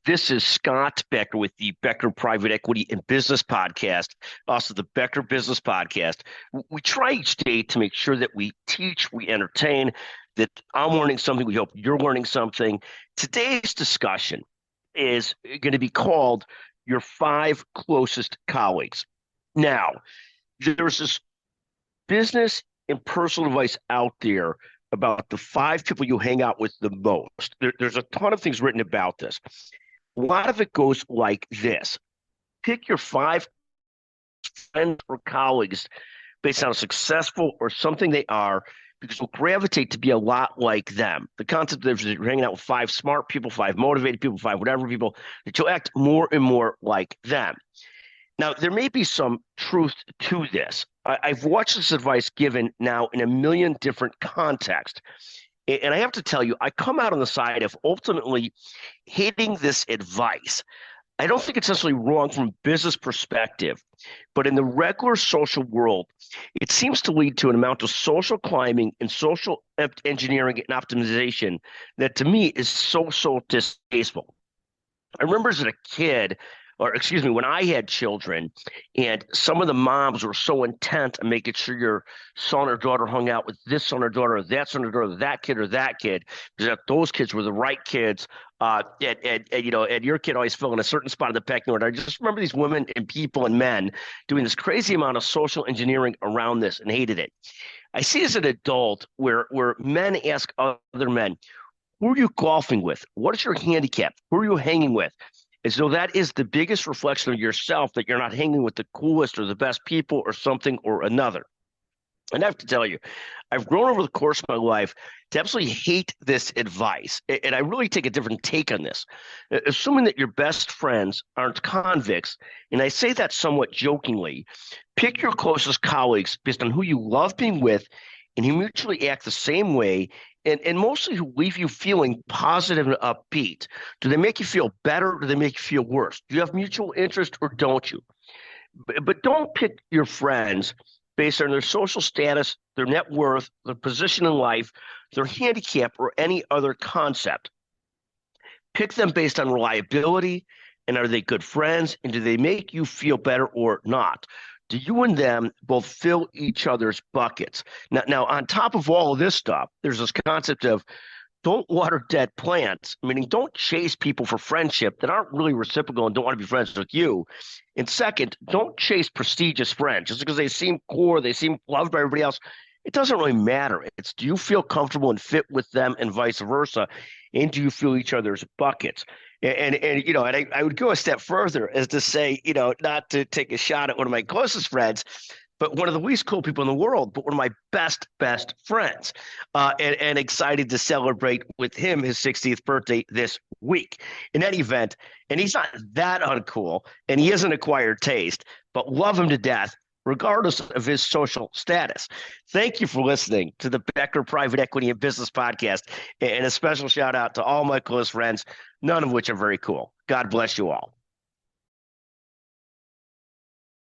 This is Scott Becker with the Becker Private Equity and Business Podcast, also the Becker Business Podcast. We try each day to make sure that we teach, we entertain, that I'm learning something. We hope you're learning something. Today's discussion is going to be called Your Five Closest Colleagues. Now, there's this business and personal advice out there about the five people you hang out with the most. There's a ton of things written about this. A lot of it goes like this. Pick your five friends or colleagues based on how successful or something they are, because you'll gravitate to be a lot like them. The concept is that you're hanging out with five smart people, five motivated people, five whatever people, that you'll act more and more like them. Now, there may be some truth to this. I've watched this advice given now in a million different contexts. And I have to tell you, I come out on the side of ultimately hating this advice. I don't think it's necessarily wrong from a business perspective, but in the regular social world, it seems to lead to an amount of social climbing and social engineering and optimization that to me is so distasteful. I remember as a kid, when I had children, and some of the moms were so intent on making sure your son or daughter hung out with this son or daughter, or that son or daughter, that kid or that kid, because that those kids were the right kids, and your kid always fell in a certain spot of the pecking order. I just remember these women and people and men doing this crazy amount of social engineering around this and hated it. I see as an adult where men ask other men, who are you golfing with? What is your handicap? Who are you hanging with? As though that is the biggest reflection of yourself, that you're not hanging with the coolest or the best people or something or another. And I have to tell you, I've grown over the course of my life to absolutely hate this advice. And I really take a different take on this. Assuming that your best friends aren't convicts, and I say that somewhat jokingly, pick your closest colleagues based on who you love being with and who mutually act the same way, and mostly who leave you feeling positive and upbeat. Do they make you feel better, or do they make you feel worse? Do you have mutual interest, or don't you? But don't pick your friends based on their social status, their net worth, their position in life, their handicap, or any other concept. Pick them based on reliability, and are they good friends, and do they make you feel better or not? Do you and them both fill each other's buckets? Now, on top of all of this stuff, there's this concept of don't water dead plants, meaning don't chase people for friendship that aren't really reciprocal and don't want to be friends with you. And second, don't chase prestigious friends just because they seem cool or they seem loved by everybody else. It doesn't really matter. It's, do you feel comfortable and fit with them, and vice versa? And do you fill each other's buckets? And I would go a step further as to say, not to take a shot at one of my closest friends, but one of the least cool people in the world, but one of my best friends, and excited to celebrate with him his 60th birthday this week. In any event, and he's not that uncool, and he isn't acquired taste, but love him to death, regardless of his social status. Thank you for listening to the Becker Private Equity and Business Podcast, and a special shout out to all my close friends, none of which are very cool. God bless you all.